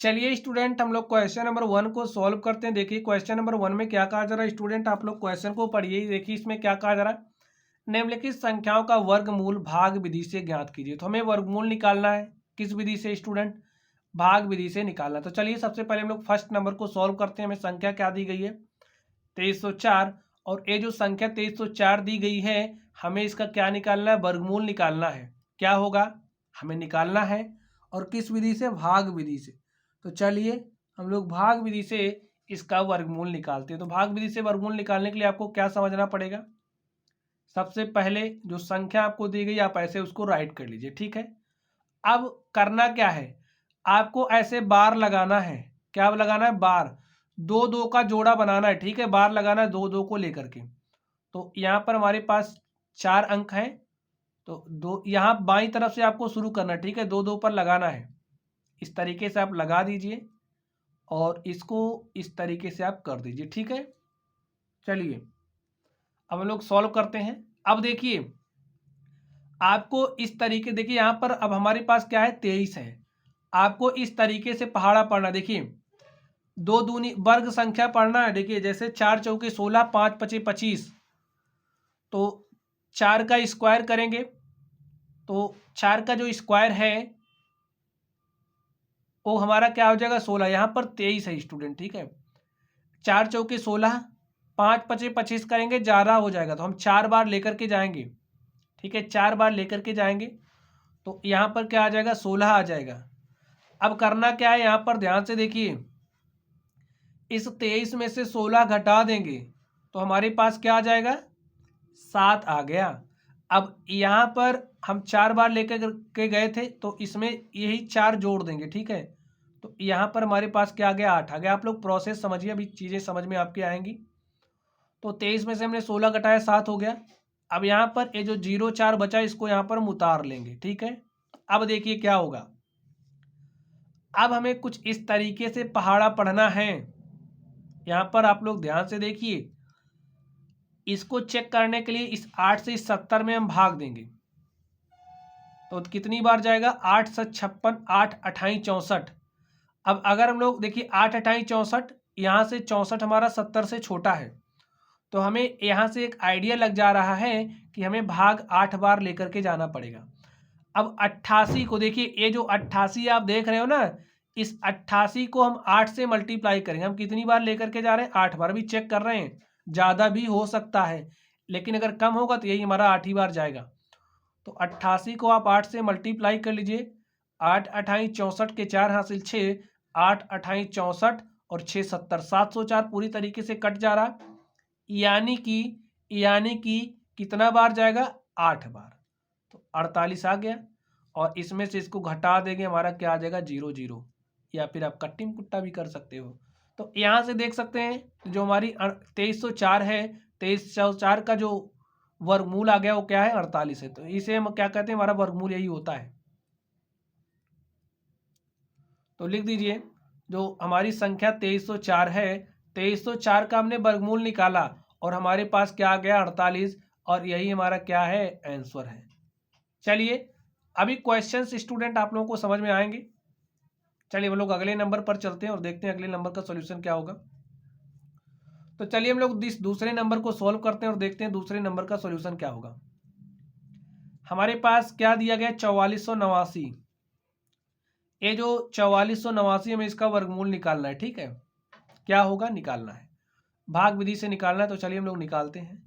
चलिए स्टूडेंट, हम लोग क्वेश्चन नंबर 1 को सॉल्व करते हैं। देखिए क्वेश्चन नंबर 1 में क्या कहा जा रहा है। स्टूडेंट आप लोग क्वेश्चन को पढ़िए। देखिए इसमें क्या कहा जा रहा है। निम्नलिखित संख्याओं का वर्गमूल भाग विधि से ज्ञात कीजिए। तो हमें वर्गमूल निकालना है किस विधि से स्टूडेंट? भाग विधि से निकालना। तो चलिए सबसे पहले हम लोग फर्स्ट नंबर को सॉल्व करते हैं। हमें संख्या क्या दी गई है? 2304। और ये जो संख्या 2304 दी गई है, हमें इसका क्या निकालना है? वर्गमूल निकालना है। क्या होगा? हमें निकालना है। और किस विधि से? भाग विधि से। तो चलिए हम लोग भाग विधि से इसका वर्गमूल निकालते हैं। तो भाग विधि से वर्गमूल निकालने के लिए आपको क्या समझना पड़ेगा? सबसे पहले जो संख्या आपको दी गई आप ऐसे उसको राइट कर लीजिए, ठीक है। अब करना क्या है? आपको ऐसे बार लगाना है। क्या लगाना है? बार। दो दो का जोड़ा बनाना है, ठीक है। बार लगाना है दो दो को लेकर के। तो यहाँ पर हमारे पास 4 अंक हैं। तो दो यहाँ बाईं तरफ से आपको शुरू करना है, ठीक है। दो दो पर लगाना है। इस तरीके से आप लगा दीजिए और इसको इस तरीके से आप कर दीजिए, ठीक है। चलिए अब हम लोग सॉल्व करते हैं। अब देखिए आपको इस तरीके, देखिए यहाँ पर अब हमारे पास क्या है? 23 है। आपको इस तरीके से पहाड़ा पढ़ना। देखिए दो दूनी वर्ग संख्या पढ़ना है। देखिए जैसे 4 चौके 16, 5 पचे 25। तो 4 का स्क्वायर करेंगे तो 4 का जो स्क्वायर है वो हमारा क्या हो जाएगा? 16। यहाँ पर 23 है स्टूडेंट, ठीक है। 4 चौके 16, 5 पचे 25 करेंगे, 11 हो जाएगा। तो हम 4 बार लेकर के जाएंगे, ठीक है। 4 बार लेकर के जाएंगे तो यहाँ पर क्या आ जाएगा? 16 आ जाएगा। अब करना क्या है? यहाँ पर ध्यान से देखिए, इस 23 में से 16 घटा देंगे तो हमारे पास क्या आ जाएगा? 7 आ गया। अब यहाँ पर हम 4 बार लेकर के गए थे तो इसमें यही 4 जोड़ देंगे, ठीक है। तो यहाँ पर हमारे पास क्या आ गया? 8 आ गया। आप लोग प्रोसेस समझिए, अभी चीज़ें समझ में आपकी आएंगी। तो 23 में से हमने 16 घटाया, 7 हो गया। अब यहाँ पर ये जो 0 4 बचा इसको यहाँ पर हम उतार लेंगे, ठीक है। अब देखिए क्या होगा। अब हमें कुछ इस तरीके से पहाड़ा पढ़ना है। यहाँ पर आप लोग ध्यान से देखिए, इसको चेक करने के लिए इस 8 से इस 70 में हम भाग देंगे तो कितनी बार जाएगा? 8 7 56, 8 अठाई 64। अब अगर हम लोग देखिए 8 अठाई 64, यहाँ से 64 हमारा 70 से छोटा है। तो हमें यहाँ से एक आइडिया लग जा रहा है कि हमें भाग 8 बार लेकर के जाना पड़ेगा। अब 88 को देखिए, ये जो 88 आप देख रहे हो ना, इस 88 को हम 8 से मल्टीप्लाई करेंगे। हम कितनी बार लेकर के जा रहे हैं? 8 बार। भी चेक कर रहे हैं, ज़्यादा भी हो सकता है, लेकिन अगर कम होगा तो यही हमारा 8 ही बार जाएगा। तो 88 को आप 8 से मल्टीप्लाई कर लीजिए। 8 अठाई 64 के 4 हासिल 6, 8 अठाई 64 और 6 70, 704 पूरी तरीके से कट जा रहा। यानी कि कितना बार जाएगा? 8 बार। तो 48 आ गया। और इसमें से इसको घटा देंगे, हमारा क्या आ जाएगा? 0 0। या फिर आप कट्टी कुट्टा भी कर सकते हो। तो यहाँ से देख सकते हैं जो हमारी 2304 है, 2304 का जो वर्गमूल आ गया वो क्या है? 48 है। तो इसे हम क्या कहते हैं? हमारा वर्गमूल यही होता है। तो लिख दीजिए, जो हमारी संख्या 2304 है, 2304 का हमने वर्गमूल निकाला और हमारे पास क्या आ गया? 48। और यही हमारा क्या है? आंसर है। चलिए अभी क्वेश्चंस स्टूडेंट आप लोगों को समझ में आएंगे। चलिए हम लोग अगले नंबर पर चलते हैं और देखते हैं अगले नंबर का सॉल्यूशन क्या होगा। तो चलिए हम लोग दूसरे नंबर को सॉल्व करते हैं और देखते हैं दूसरे नंबर का सॉल्यूशन क्या होगा। हमारे पास क्या दिया गया? 4489। ये जो 4489 में इसका वर्गमूल निकालना है, ठीक है। क्या होगा? निकालना है, भाग विधि से निकालना है। तो चलिए हम लोग निकालते हैं।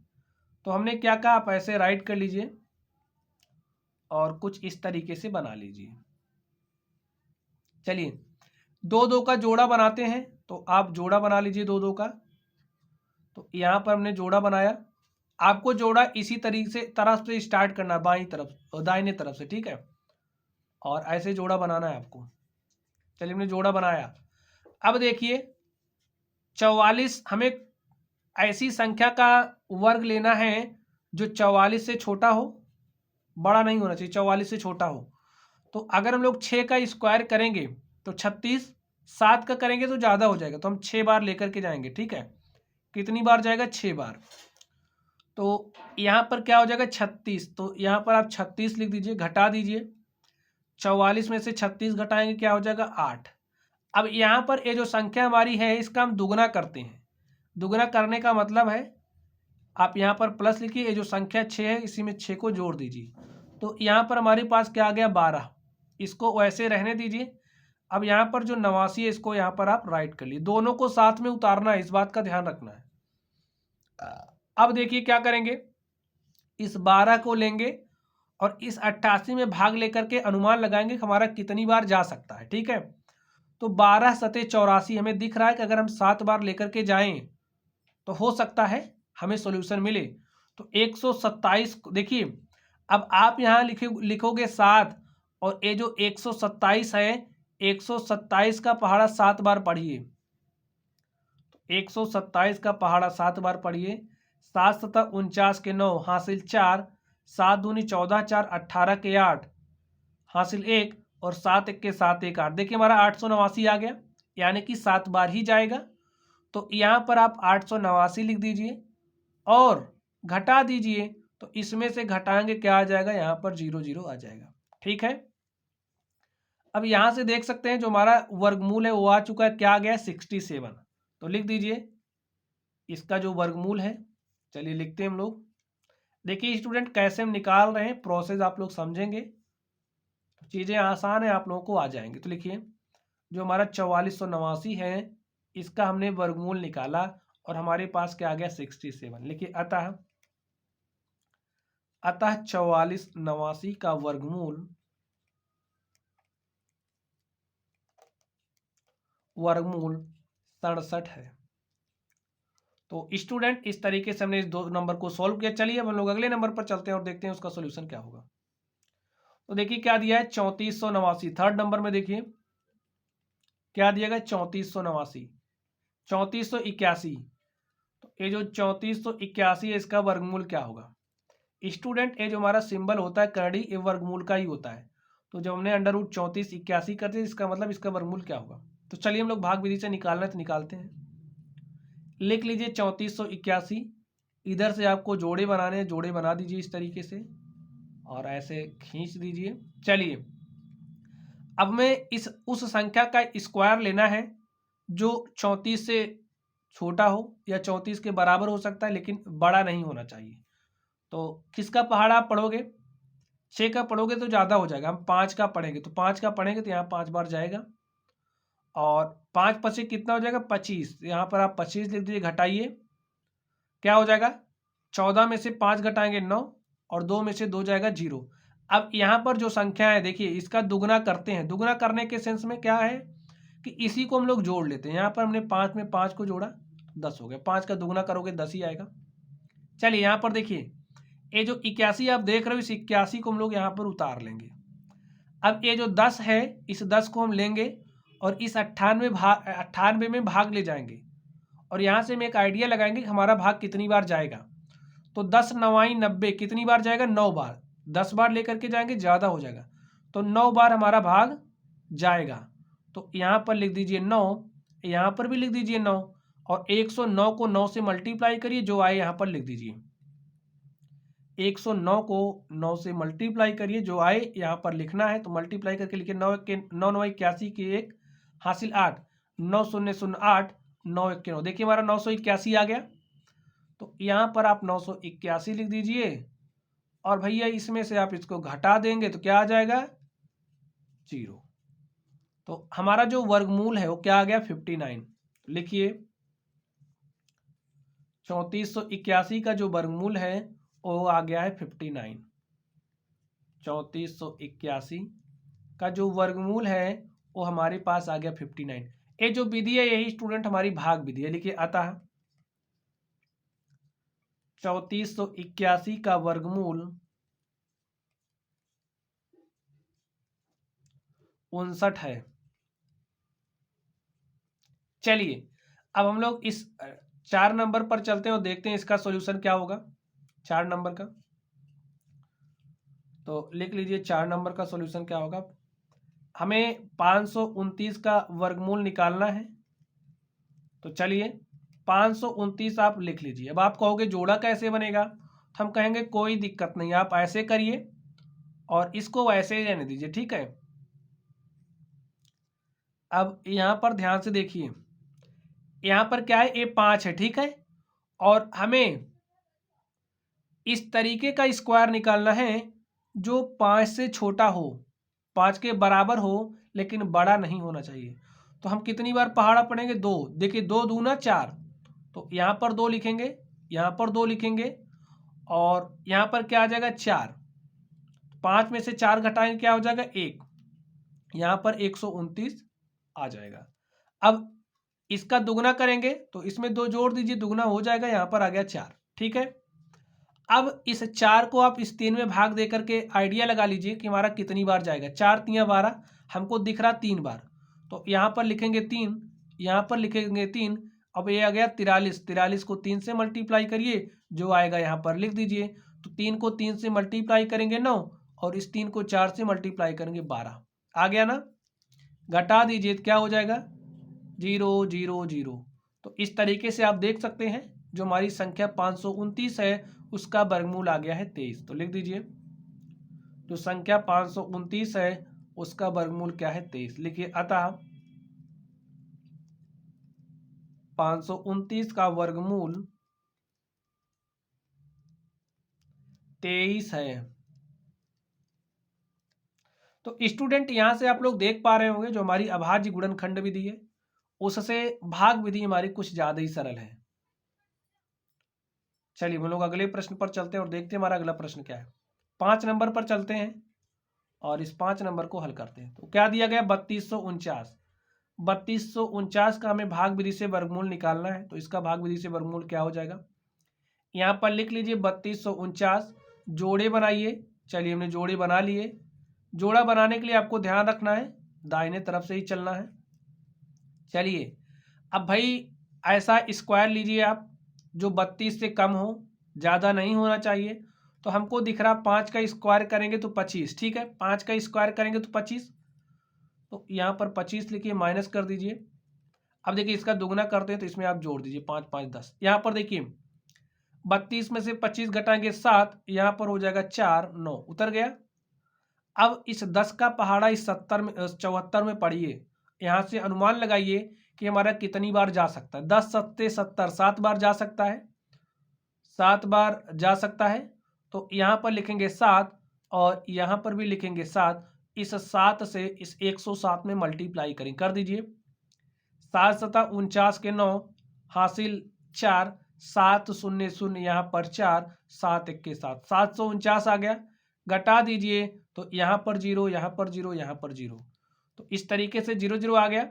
तो हमने क्या कहा? आप ऐसे राइट कर लीजिए और कुछ इस तरीके से बना लीजिए। चलिए दो दो का जोड़ा बनाते हैं। तो आप जोड़ा बना लीजिए दो दो का। तो यहाँ पर हमने जोड़ा बनाया। आपको जोड़ा इसी तरीके से तरफ से स्टार्ट करना, बाईं तरफ और दाहिने तरफ से, ठीक है। और ऐसे जोड़ा बनाना है आपको। चलिए हमने जोड़ा बनाया। अब देखिए 44, हमें ऐसी संख्या का वर्ग लेना है जो 44 से छोटा हो, बड़ा नहीं होना चाहिए, 44 से छोटा हो। तो अगर हम लोग 6 का स्क्वायर करेंगे तो 36, 7 का करेंगे तो ज़्यादा हो जाएगा। तो हम 6 बार लेकर के जाएंगे, ठीक है। कितनी बार जाएगा? 6 बार। तो यहाँ पर क्या हो जाएगा? 36। तो यहाँ पर आप 36 लिख दीजिए, घटा दीजिए। 44 में से 36 घटाएंगे क्या हो जाएगा? 8। अब यहाँ पर ये जो संख्या हमारी है इसका हम दुगना करते हैं। दुगना करने का मतलब है आप यहाँ पर प्लस लिखिए, ये जो संख्या 6 है इसी में 6 को जोड़ दीजिए। तो यहाँ पर हमारे पास क्या आ गया 12, इसको वैसे रहने दीजिए। अब यहाँ पर जो 89 है इसको यहाँ पर आप राइट कर लिए, दोनों को साथ में उतारना है, इस बात का ध्यान रखना है। अब देखिए क्या करेंगे, इस 12 को लेंगे और इस 88 में भाग लेकर के अनुमान लगाएंगे कि हमारा कितनी बार जा सकता है। ठीक है, तो 12 सते 84 हमें दिख रहा है कि अगर हम 7 बार लेकर के जाएं तो हो सकता है हमें सॉल्यूशन मिले। तो 127 देखिए, अब आप यहाँ लिखोगे 7 और ये जो 127 है 127 का पहाड़ा 7 बार पढ़िए। तो 127 का पहाड़ा 7 बार पढ़िए। 7 सता 49 के 9 हासिल 4, 7 दूनी 14, 4 18 के 8 हासिल 1 और 7 1 के 7 1 8। देखिए हमारा 889 आ गया, यानी कि 7 बार ही जाएगा। तो यहाँ पर आप 889 लिख दीजिए और घटा दीजिए, तो इसमें से घटाएंगे क्या आ जाएगा, यहाँ पर 0 0 आ जाएगा। ठीक है, अब यहाँ से देख सकते हैं जो हमारा वर्गमूल है वो आ चुका है, क्या आ गया 67। तो लिख दीजिए इसका जो वर्गमूल है। चलिए लिखते हैं हम लोग। देखिए स्टूडेंट कैसे हम निकाल रहे हैं, प्रोसेस आप लोग समझेंगे, चीज़ें आसान है, आप लोगों को आ जाएंगे। तो लिखिए जो हमारा 4489 है इसका हमने वर्गमूल निकाला और हमारे पास क्या आ गया 67। लिखिए अतः 4489 का वर्गमूल 67 है। तो स्टूडेंट इस तरीके से हमने इस 2 नंबर को सॉल्व किया। चलिए अब हम लोग अगले नंबर पर चलते हैं और देखते हैं उसका सोल्यूशन क्या होगा। तो देखिए क्या दिया है 3489, थर्ड नंबर में देखिए क्या दिया गया 3489, 3481। तो ये जो 3481 है इसका वर्गमूल क्या होगा स्टूडेंट, ये जो हमारा सिंबल होता है करड़ी ये वर्गमूल का ही होता है। तो जब हमने अंडर रूट 3481 कर दिया इसका मतलब इसका वर्गमूल क्या होगा। तो चलिए हम लोग भाग विधि से निकालना है तो निकालते हैं। लिख लीजिए 3481, इधर से आपको जोड़े बनाने हैं, जोड़े बना दीजिए इस तरीके से और ऐसे खींच दीजिए। चलिए अब मैं उस संख्या का स्क्वायर लेना है जो 34 से छोटा हो या 34 के बराबर हो सकता है लेकिन बड़ा नहीं होना चाहिए। तो किसका पहाड़ा आप पढ़ोगे, 6 का पढ़ोगे तो ज़्यादा हो जाएगा, हम 5 का पढ़ेंगे तो 5 का पढ़ेंगे तो यहाँ 5 बार जाएगा और 5 पचे कितना हो जाएगा 25। यहाँ पर आप 25 लिख दीजिए, घटाइए क्या हो जाएगा 14 में से 5 घटाएंगे 9 और 2 में से 2 जाएगा 0। अब यहाँ पर जो संख्या है देखिए इसका दुगना करते हैं। दुगना करने के सेंस में क्या है कि इसी को हम लोग जोड़ लेते हैं। यहाँ पर हमने 5 में 5 को जोड़ा 10 हो गया, 5 का दुगना करोगे 10 ही आएगा। चलिए यहाँ पर देखिए ये जो 81 आप देख रहे हो इस 81 को हम लोग यहाँ पर उतार लेंगे। अब ये जो 10 है इस 10 को हम लेंगे और इस 98 में भाग ले जाएंगे और यहाँ से हम एक आइडिया लगाएंगे कि हमारा भाग कितनी बार जाएगा। तो 10 9 90 कितनी बार जाएगा 9 बार। 10 बार लेकर के जाएंगे ज़्यादा हो जाएगा, तो 9 बार हमारा भाग जाएगा। तो यहाँ पर लिख दीजिए 9, यहाँ पर भी लिख दीजिए 9 और 109 को 9 से मल्टीप्लाई करिए, जो आए यहाँ पर लिख दीजिए। 109 को 9 से मल्टीप्लाई करिए, जो आए यहाँ पर लिखना है। तो मल्टीप्लाई करके लिखिए 9 के 9 9 81 के 1 हासिल 8 9 0 0 8 9 1 के 9। देखिए हमारा 981 आ गया। तो यहाँ पर आप 981 लिख दीजिए और भैया इसमें से आप इसको घटा देंगे तो क्या आ जाएगा 0। तो हमारा जो वर्गमूल है वो क्या आ गया 59। लिखिए 3481 का जो वर्गमूल है वो आ गया है 59। 3481 का जो वर्गमूल है वो हमारे पास आ गया 59। ये जो विधि है यही स्टूडेंट हमारी भाग विधि है। लिखिए अतः 3481 का वर्गमूल 59 है। चलिए अब हम लोग इस 4 नंबर पर चलते हैं और देखते हैं इसका सॉल्यूशन क्या होगा 4 नंबर का। तो लिख लीजिए 4 नंबर का सॉल्यूशन क्या होगा। हमें 529 का वर्गमूल निकालना है। तो चलिए 529 आप लिख लीजिए। अब आप कहोगे जोड़ा कैसे बनेगा, तो हम कहेंगे कोई दिक्कत नहीं, आप ऐसे करिए और इसको वैसे ही रहने दीजिए। ठीक है, अब यहाँ पर ध्यान से देखिए, यहाँ पर क्या है, ये 5 है, ठीक है, और हमें इस तरीके का स्क्वायर निकालना है जो 5 से छोटा हो, 5 के बराबर हो लेकिन बड़ा नहीं होना चाहिए। तो हम कितनी बार पहाड़ा पढ़ेंगे, 2। देखिए 2 दूना 4, तो यहाँ पर 2 लिखेंगे, यहाँ पर 2 लिखेंगे, और यहाँ पर क्या आ जाएगा 4। 5 में से 4 घटाएंगे क्या हो जाएगा 1, यहाँ पर 129 आ जाएगा। अब इसका दुगना करेंगे तो इसमें 2 जोड़ दीजिए, दुगना हो जाएगा, यहाँ पर आ गया 4, ठीक है। अब इस 4 को आप इस 3 में भाग दे करके आइडिया लगा लीजिए कि हमारा कितनी बार जाएगा। 4 3 12, हमको दिख रहा 3 बार, तो यहाँ पर लिखेंगे 3, यहाँ पर लिखेंगे 3। अब ये आ गया 43, 43 को 3 से मल्टीप्लाई करिए, जो आएगा यहाँ पर लिख दीजिए। तो 3 को 3 से मल्टीप्लाई करेंगे 9, और इस 3 को 4 से मल्टीप्लाई करेंगे 12, आ गया ना। घटा दीजिए तो क्या हो जाएगा 0 0 0। तो इस तरीके से आप देख सकते हैं जो हमारी संख्या 529 है उसका वर्गमूल आ गया है 23। तो लिख दीजिए, जो संख्या 529 है उसका वर्गमूल क्या है 23। लिखिए, अतः 529 का वर्गमूल 23 है। तो स्टूडेंट यहां से आप लोग देख पा रहे होंगे जो हमारी अभाज्य गुणनखंड विधि है उससे भाग विधि हमारी कुछ ज्यादा ही सरल है। चलिए हम लोग अगले प्रश्न पर चलते हैं और देखते हैं हमारा अगला प्रश्न क्या है। 5 नंबर पर चलते हैं और इस 5 नंबर को हल करते हैं। तो क्या दिया गया 3249। 3249 का हमें भाग विधि से वर्गमूल निकालना है, तो इसका भाग विधि से वर्गमूल क्या हो जाएगा, यहाँ पर लिख लीजिए 3249। जोड़े बनाइए। चलिए हमने जोड़े बना लिए। जोड़ा बनाने के लिए आपको ध्यान रखना है दाहिने तरफ से ही चलना है। चलिए अब भाई ऐसा स्क्वायर लीजिए आप जो 32 से कम हो, ज़्यादा नहीं होना चाहिए। तो हमको दिख रहा 5 का स्क्वायर करेंगे तो 25, ठीक है, 5 का स्क्वायर करेंगे तो 25, तो यहाँ पर 25 लिखिए, माइनस कर दीजिए। अब देखिए इसका दुगना करते हैं तो इसमें आप जोड़ दीजिए, 5 5 10। यहाँ पर देखिए 32 में से 25 घटाएंगे 7, यहाँ पर हो जाएगा 4 9, उतर गया। अब इस 10 का पहाड़ा इस 70 में 74 में पढ़िए, यहाँ से अनुमान लगाइए कि हमारा कितनी बार जा सकता है। 10 सत्ते 70, 7 बार जा सकता है, 7 बार जा सकता है। तो यहाँ पर लिखेंगे 7 और यहाँ पर भी लिखेंगे 7। इस 7 से इस 107 में मल्टीप्लाई करें, कर दीजिए। 7 सता 49 के 9, हासिल 4, 7 0 0 यहाँ पर 4, 7 1 के 7, 749 आ गया। घटा दीजिए तो यहाँ पर 0, यहाँ पर 0, यहाँ पर 0, तो इस तरीके से 0 0 आ गया।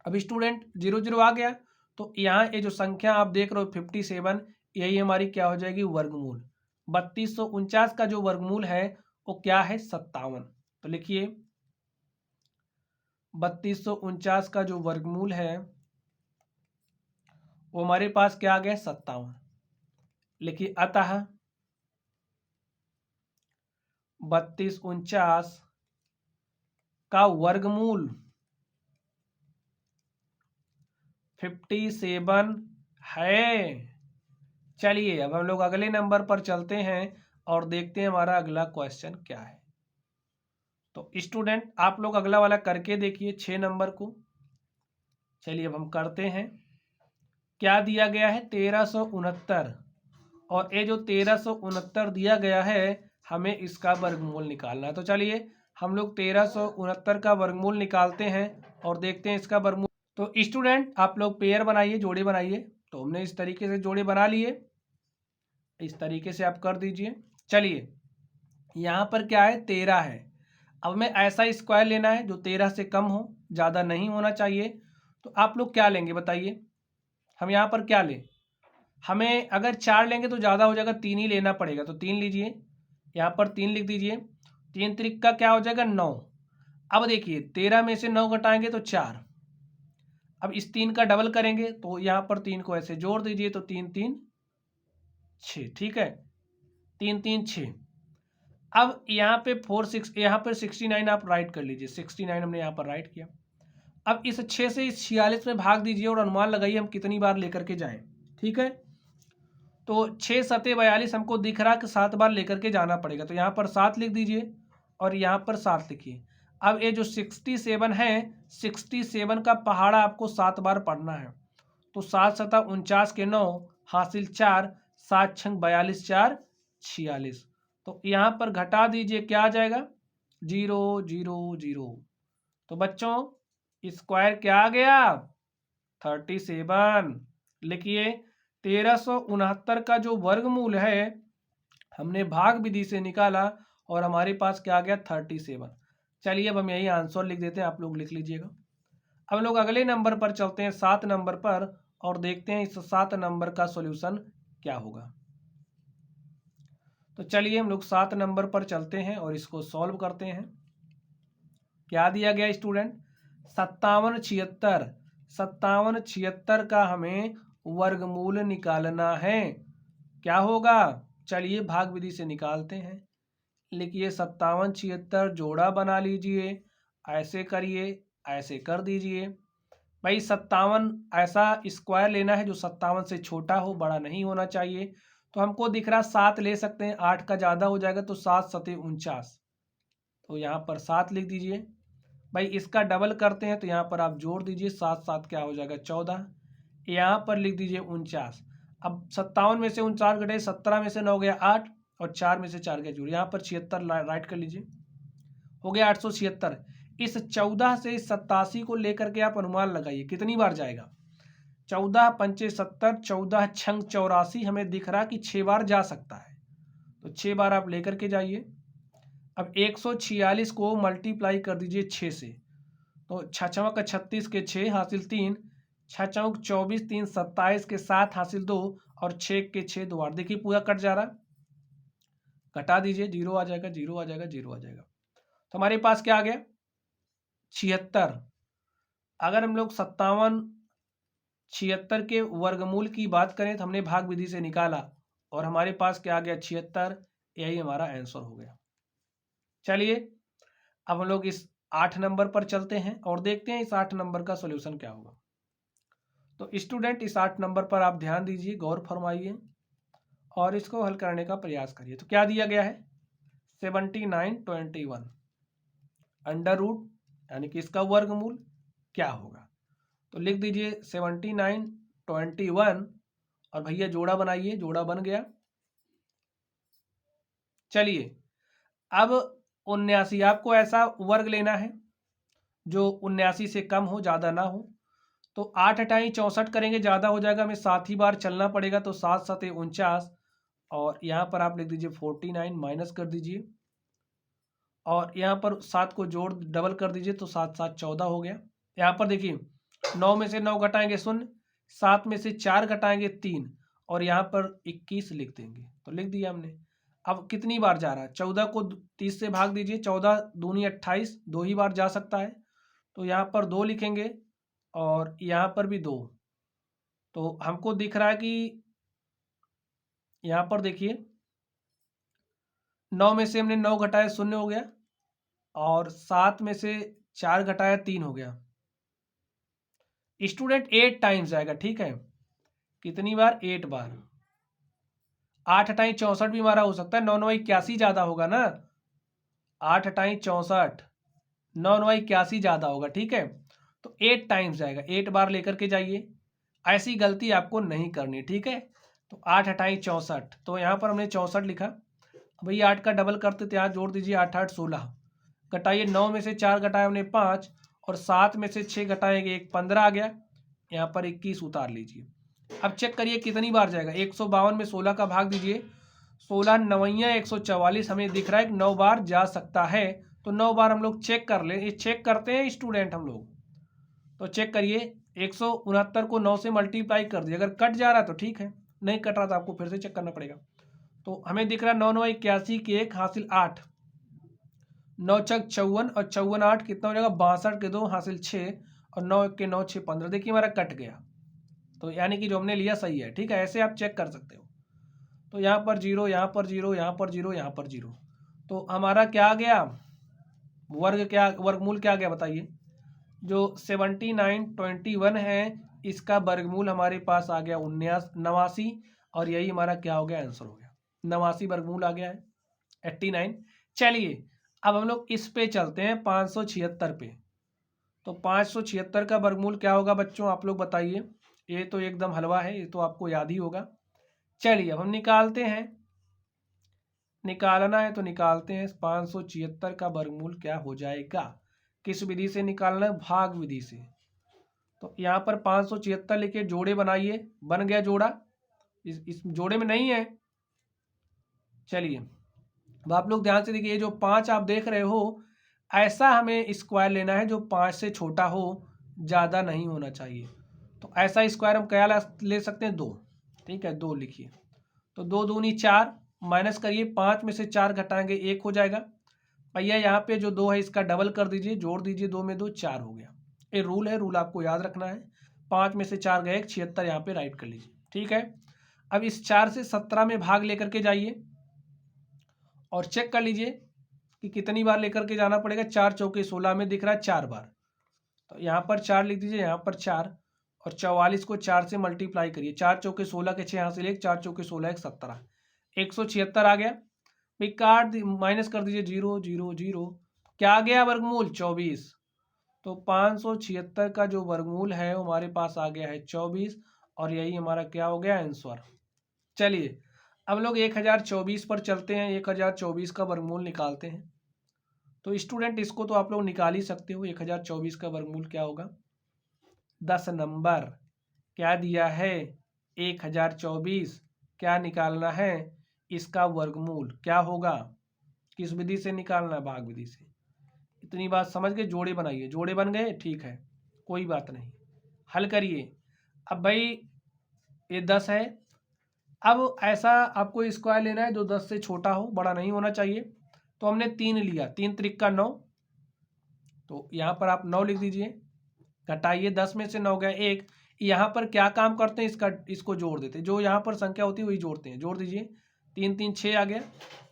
अब स्टूडेंट 0 0 आ गया तो यहाँ ये जो संख्या आप देख रहे हो 57, यही हमारी क्या हो जाएगी वर्गमूल। 3249 का जो वर्गमूल है वो क्या है 57। तो लिखिए 3249 का जो वर्गमूल है वो हमारे पास क्या आ गया 57। लिखिए अतः 3249 का वर्गमूल 57 है। चलिए अब हम लोग अगले नंबर पर चलते हैं और देखते हैं हमारा अगला क्वेश्चन क्या है। तो स्टूडेंट आप लोग अगला वाला करके देखिए 6 नंबर को। चलिए अब हम करते हैं। क्या दिया गया है 1369, और ये जो 1369 दिया गया है हमें इसका वर्गमूल निकालना है। तो चलिए हम लोग 1369 का वर्गमूल निकालते हैं और देखते हैं इसका वर्गमूल। तो स्टूडेंट आप लोग पेयर बनाइए, जोड़े बनाइए। तो हमने इस तरीके से जोड़े बना लिए, इस तरीके से आप कर दीजिए। चलिए यहाँ पर क्या है 13 है। अब हमें ऐसा स्क्वायर लेना है जो 13 से कम हो, ज़्यादा नहीं होना चाहिए। तो आप लोग क्या लेंगे बताइए, हम यहाँ पर क्या लें। हमें अगर 4 लेंगे तो ज़्यादा हो जाएगा, 3 ही लेना पड़ेगा। तो 3 लीजिए, यहाँ पर 3 लिख दीजिए। 3 त्रिक का क्या हो जाएगा 9। अब देखिए 13 में से 9 घटाएंगे तो 4। अब इस 3 का डबल करेंगे तो यहाँ पर 3 को ऐसे जोड़ दीजिए, तो 3 3 6, ठीक है, 3 3 6। अब यहाँ पे 4 6, यहाँ पर 69 आप राइट कर लीजिए, 69 हमने यहाँ पर राइट किया। अब इस 6 से इस 46 में भाग दीजिए और अनुमान लगाइए हम कितनी बार लेकर के जाएं, ठीक है। तो 6 सते 42 हमको दिख रहा कि 7 बार लेकर के जाना पड़ेगा। तो यहाँ पर 7 लिख दीजिए और यहाँ पर 7 लिखिए। अब ये जो 67 है, 67 का पहाड़ा आपको 7 बार पढ़ना है। तो 7 सता 49 के 9 हासिल 4, 7 छंग 42, 4 46। तो यहाँ पर घटा दीजिए, क्या आ जाएगा? 0 0 0। तो बच्चों स्क्वायर क्या आ गया? 37। लिखिए 1369 का जो वर्गमूल है हमने भाग विधि से निकाला और हमारे पास क्या आ गया? 37। चलिए अब हम यही आंसर लिख देते हैं, आप लोग लिख लीजिएगा। अब लोग अगले नंबर पर चलते हैं, 7 नंबर पर, और देखते हैं इस 7 नंबर का सॉल्यूशन क्या होगा। तो चलिए हम लोग 7 नंबर पर चलते हैं और इसको सॉल्व करते हैं। क्या दिया गया स्टूडेंट? 57 76। 57 76 का हमें वर्गमूल निकालना है। क्या होगा? चलिए भाग विधि से निकालते हैं। लिखिए 57 76 जोड़ा बना लीजिए, ऐसे करिए, ऐसे कर दीजिए। भाई 57 ऐसा स्क्वायर लेना है जो 57 से छोटा हो, बड़ा नहीं होना चाहिए। तो हमको दिख रहा 7 ले सकते हैं, 8 का ज़्यादा हो जाएगा, तो 7 सते 49। तो यहाँ पर 7 लिख दीजिए। भाई इसका डबल करते हैं तो यहाँ पर आप जोड़ दीजिए, 7 7 क्या हो जाएगा? 14। यहाँ पर लिख दीजिए 49। अब 57 में से 49 घटे, 17 में से 9 गया 8, और 4 में से 4 गया जोड़, यहाँ पर 76 राइट कर लीजिए, हो गया 876। इस 14 से इस 87 को लेकर के आप अनुमान लगाइए कितनी बार जाएगा? 14 पंचे 70, 14 छंग 84, हमें दिख रहा कि 6 बार जा सकता है। तो 6 बार आप लेकर के जाइए। अब 146 को मल्टीप्लाई कर दीजिए 6 से, तो 6 का 36 के 6 हासिल 3, 6 24, 3 27 के 7 हासिल 2, और 6 के 6 2 8। देखिए पूरा कट जा रहा, घटा दीजिए, 0 आ जाएगा, 0 आ जाएगा, 0 आ जाएगा। तो हमारे पास क्या आ गया? 76। अगर हम लोग 57 76 के वर्गमूल की बात करें तो हमने भाग विधि से निकाला और हमारे पास क्या आ गया? 76। यही हमारा आंसर हो गया। चलिए अब हम लोग इस 8 नंबर पर चलते हैं और देखते हैं इस 8 नंबर का सॉल्यूशन क्या होगा। तो स्टूडेंट इस 8 नंबर पर आप ध्यान दीजिए, गौर फरमाइए और इसको हल करने का प्रयास करिए। तो क्या दिया गया है? 79 21 अंडर रूट, यानी कि इसका वर्गमूल क्या होगा? तो लिख दीजिए 79 21 और भैया जोड़ा बनाइए, जोड़ा बन गया। चलिए अब 79, आपको ऐसा वर्ग लेना है जो 79 से कम हो, ज़्यादा ना हो। तो 8 अटाई 64 करेंगे, ज़्यादा हो जाएगा, हमें 7 ही बार चलना पड़ेगा। तो 7 सते 49, और यहाँ पर आप लिख दीजिए 49 माइनस कर दीजिए, और यहाँ पर 7 को जोड़ डबल कर दीजिए, तो 7 7 14 हो गया। यहाँ पर देखिए 9 में से 9 घटाएंगे 0, 7 में से 4 घटाएंगे 3, और यहाँ पर 21 लिख देंगे। तो लिख दिया हमने। अब कितनी बार जा रहा है? 14 को 30 से भाग दीजिए, 14 दूनी 28, 2 ही बार जा सकता है। तो यहाँ पर 2 लिखेंगे और यहाँ पर भी 2। तो हमको दिख रहा है कि यहाँ पर देखिए 9 में से हमने 9 घटाया 0 हो गया, और 7 में से 4 घटाया 3 हो गया। स्टूडेंट 8 टाइम्स आएगा, ठीक है? कितनी बार? 8 बार। 8 अटाई 64 भी हमारा हो सकता है, 9 9 81 ज़्यादा होगा ना। 8 अटाई 64, 9 9 81 ज़्यादा होगा, ठीक है? तो 8 टाइम्स आएगा, 8 बार लेकर के जाइए। ऐसी गलती आपको नहीं करनी, ठीक है? तो 8 अटाई 64, तो यहाँ पर हमने 64 लिखा। भैया 8 का डबल करते थे, यहाँ जोड़ दीजिए, 8 8 16, घटाइए, 9 में से 4 घटाया हमने 5, और 7 में से 6 घटाएंगे 1, 15 आ गया। यहाँ पर 21 उतार लीजिए। अब चेक करिए कितनी बार जाएगा। 152 में 16 का भाग दीजिए, 16 नवैया 144, हमें दिख रहा है कि 9 बार जा सकता है। तो 9 बार हम लोग चेक कर ले, ये चेक करते हैं स्टूडेंट हम लोग। तो चेक करिए, 169 को 9 से मल्टीप्लाई कर दिए, अगर कट जा रहा है तो ठीक है, नहीं कट रहा तो आपको फिर से चेक करना पड़ेगा। तो हमें दिख रहा है 9 9 81 के 1 हासिल 8, 9 छक 54, और 54 8 कितना हो जाएगा? 62 के 2 हासिल 6, और 9 के 9 6 15। देखिए हमारा कट गया, तो यानी कि जो हमने लिया सही है, ठीक है? ऐसे आप चेक कर सकते हो। तो यहाँ पर 0, यहाँ पर 0, यहाँ पर 0, यहाँ पर 0। तो हमारा क्या आ गया? वर्गमूल क्या आ गया बताइए? जो 79 21 है, इसका वर्गमूल हमारे पास आ गया 89, और यही हमारा क्या हो गया? आंसर हो गया। 89 वर्गमूल आ गया है, 89। चलिए अब हम लोग इस पे चलते हैं 576 पे। तो 576 का वर्गमूल क्या होगा बच्चों, आप लोग बताइए। ये तो एकदम हलवा है, ये तो आपको याद ही होगा। चलिए अब हम निकालते हैं, निकालना है तो निकालते हैं। 576 का वर्गमूल क्या हो जाएगा, किस विधि से निकालना है, भाग विधि से। तो यहाँ पर 576 लिखे, जोड़े बनाइए, बन गया जोड़ा। इस जोड़े में नहीं है। चलिए अब आप लोग ध्यान से देखिए, जो 5 आप देख रहे हो, ऐसा हमें स्क्वायर लेना है जो 5 से छोटा हो, ज़्यादा नहीं होना चाहिए। तो ऐसा स्क्वायर हम क्या ले सकते हैं, 2। ठीक है, 2 लिखिए। तो 2 दूनी 4, माइनस करिए, 5 में से 4 घटाएंगे 1 हो जाएगा। भैया यहाँ पे जो 2 है इसका डबल कर दीजिए, जोड़ दीजिए, 2 में 2 4 हो गया। ये रूल है, रूल आपको याद रखना है। 5 में से 4 गए, 76 यहाँ पे राइट कर लीजिए। ठीक है, अब इस 4 से 17 में भाग लेकर के जाइए और चेक कर लीजिए कि कितनी बार लेकर के जाना पड़ेगा। 4 चौके 16 में दिख रहा है 4 बार, तो यहाँ पर 4 लिख दीजिए, यहाँ पर 4, और 44 को 4 से मल्टीप्लाई करिए। 4 चौके 16 के 6 यहाँ से ले, 4 चौके 16 1 17, 176 आ गया। भाई काट माइनस कर दीजिए, 0 0 0, क्या आ गया वर्गमूल, 24। तो 576 का जो वर्गमूल है वो हमारे पास आ गया है 24, और यही हमारा क्या हो गया, आंसर। चलिए अब लोग 1024 पर चलते हैं, 1024 का वर्गमूल निकालते हैं। तो स्टूडेंट इसको तो आप लोग निकाल ही सकते हो, 1024 का वर्गमूल क्या होगा, 10 नंबर क्या दिया है, 1024, क्या निकालना है, इसका वर्गमूल क्या होगा, किस विधि से निकालना है, भाग विधि से। इतनी बात समझ गए, जोड़े बनाइए, जोड़े बन गए, ठीक है, कोई बात नहीं, हल करिए। अब भाई ये 10 है, अब ऐसा आपको स्क्वायर लेना है जो 10 से छोटा हो, बड़ा नहीं होना चाहिए। तो हमने 3 लिया, 3 त्रिक का 9, तो यहाँ पर आप 9 लिख दीजिए, घटाइए, 10 में से 9 गया 1। यहाँ पर क्या काम करते हैं, इसको जोड़ देते हैं, जो यहाँ पर संख्या होती है वही जोड़ते हैं, जोड़ दीजिए, 3 3 6 आ गया।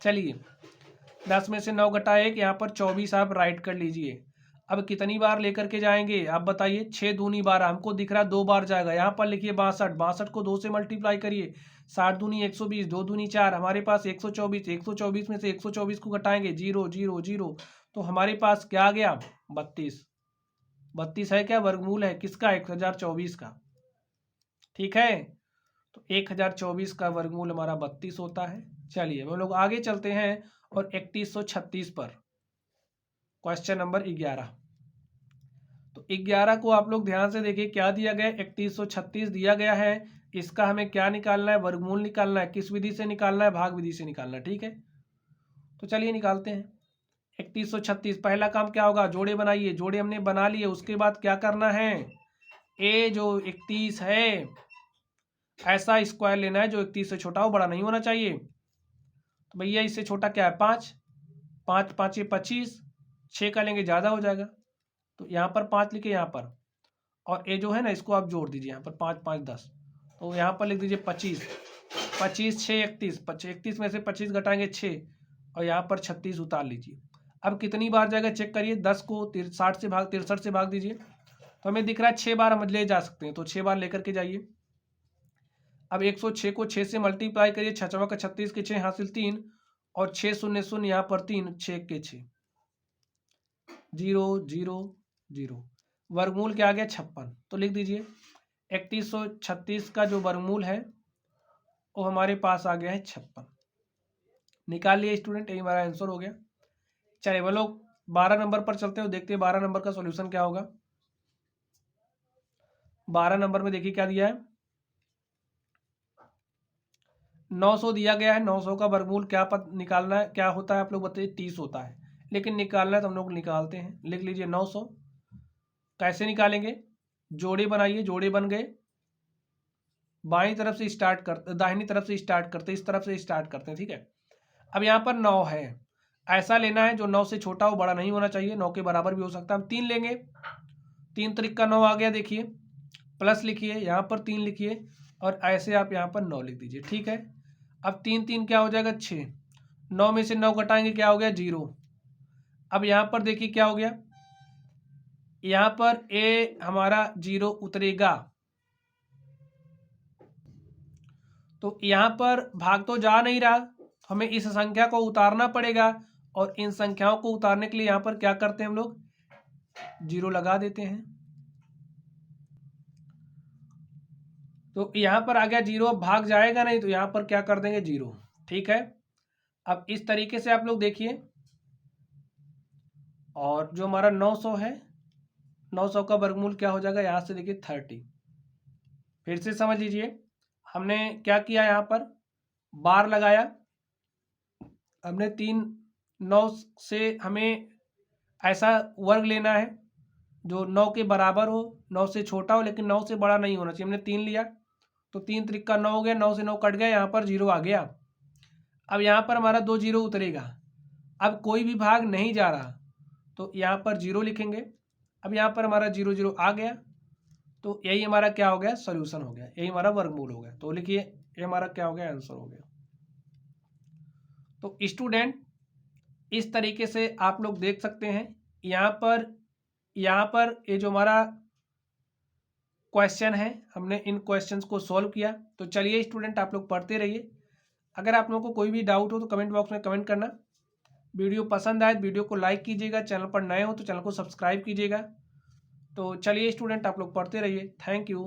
चलिए 10 में से 9 घटाए 1, यहाँ पर 24 आप राइट कर लीजिए। अब कितनी बार लेकर के जाएंगे आप बताइए, 6 दूनी 12, हमको दिख रहा है 2 बार जाएगा। यहाँ पर लिखिए 62, 62 को 2 से मल्टीप्लाई करिए, 60 दूनी 120, 2 दूनी 4, हमारे पास 124, 124 में से 124 को घटाएंगे, 0 0 0, तो हमारे पास क्या आ गया, 32। 32 है क्या, वर्गमूल है किसका, 1024 का। ठीक है, तो 1024 का वर्गमूल हमारा 32 होता है। चलिए हम लोग आगे चलते हैं और 3136 पर, क्वेश्चन नंबर 11। तो 11 को आप लोग ध्यान से देखिए, क्या दिया गया, 3136 दिया गया है। इसका हमें क्या निकालना है, वर्गमूल निकालना है। किस विधि से निकालना है, भाग विधि से निकालना है। ठीक है, तो चलिए निकालते हैं। 3136, पहला काम क्या होगा, जोड़े बनाइए, जोड़े हमने बना लिए। उसके बाद क्या करना है, ए जो 31 है, ऐसा स्क्वायर लेना है जो 31 से छोटा हो, बड़ा नहीं होना चाहिए। तो भैया इससे छोटा क्या है, 5, 5 5 25, 6 का लेंगे ज़्यादा हो जाएगा, तो यहाँ पर 5 लिखे, यहाँ पर, और ए जो है ना इसको आप जोड़ दीजिए, यहाँ पर 5 5 10, तो यहाँ पर लिख दीजिए 25, 25 6 31, 31 में से 25 घटाएंगे 6, और यहाँ पर 36 उतार लीजिए। अब कितनी बार जाएगा चेक करिए, 10 को 60 से भाग 63 से भाग दीजिए, तो हमें दिख रहा है 6 बार हम ले जा सकते हैं, तो 6 बार लेकर के जाइए। अब 106 को 6 से मल्टीप्लाई करिए, 6 चौका 36 के 6 हासिल 3, और 6 शून्य शून्य यहाँ पर 3, 6 के 6, 0 0 0, वर्गमूल क्या आ गया, 56। तो लिख दीजिए 3136 का जो वर्गमूल है वो हमारे पास आ गया है 56। निकाल लिए स्टूडेंट, यही हमारा आंसर हो गया। चलिए वो लोग 12 नंबर पर चलते हैं, देखते हैं 12 नंबर का सॉल्यूशन क्या होगा। 12 नंबर में देखिए क्या दिया है, 900 दिया गया है। 900 का वर्गमूल क्या निकालना है, क्या होता है आप लोग बताइए, 30 होता है, लेकिन निकालना है तो हम लोग निकालते हैं। लिख लीजिए 900, कैसे निकालेंगे, जोड़े बनाइए, जोड़े बन गए, बाईं तरफ से स्टार्ट करते, दाहिनी तरफ से स्टार्ट करते, इस तरफ से स्टार्ट करते हैं। ठीक है, अब यहाँ पर 9 है, ऐसा लेना है जो 9 से छोटा हो, बड़ा नहीं होना चाहिए, 9 के बराबर भी हो सकता है। हम 3 लेंगे, 3 त्रिक का 9 आ गया, देखिए प्लस लिखिए, यहाँ पर 3 लिखिए, और ऐसे आप यहाँ पर 9 लिख दीजिए। ठीक है, अब 3 3 क्या हो जाएगा, 6, 9 में से 9 घटाएंगे क्या हो गया, 0। अब यहाँ पर देखिए क्या हो गया, यहाँ पर ए हमारा 0 उतरेगा, तो यहाँ पर भाग तो जा नहीं रहा, हमें इस संख्या को उतारना पड़ेगा, और इन संख्याओं को उतारने के लिए यहाँ पर क्या करते हैं हम लोग, 0 लगा देते हैं। तो यहाँ पर आ गया 0, अब भाग जाएगा नहीं तो यहाँ पर क्या कर देंगे 0। ठीक है, अब इस तरीके से आप लोग देखिए, और जो हमारा 900 है, 900 का वर्गमूल क्या हो जाएगा, यहाँ से देखिए 30। फिर से समझ लीजिए, हमने क्या किया, यहाँ पर बार लगाया, हमने 3 9 से हमें ऐसा वर्ग लेना है जो 9 के बराबर हो, 9 से छोटा हो लेकिन 9 से बड़ा नहीं होना चाहिए। हमने 3 लिया तो 3 त्रिक का 9 हो गया, 9 से 9 कट गया, यहाँ पर 0 आ गया। अब यहाँ पर हमारा 2 0 उतरेगा, अब कोई भी भाग नहीं जा रहा तो यहाँ पर 0 लिखेंगे। अब यहाँ पर हमारा 0 0 आ गया, तो यही हमारा क्या हो गया, सॉल्यूशन हो गया, यही हमारा वर्गमूल हो गया। तो लिखिए ये हमारा क्या हो गया, आंसर हो गया। तो स्टूडेंट इस तरीके से आप लोग देख सकते हैं, यहाँ पर ये जो हमारा क्वेश्चन है, हमने इन क्वेश्चंस को सॉल्व किया। तो चलिए स्टूडेंट आप लोग पढ़ते रहिए। अगर आप लोगों को कोई भी डाउट हो तो कमेंट बॉक्स में कमेंट करना। वीडियो पसंद आए तो वीडियो को लाइक कीजिएगा, चैनल पर नए हो तो चैनल को सब्सक्राइब कीजिएगा। तो चलिए स्टूडेंट आप लोग पढ़ते रहिए। Thank you.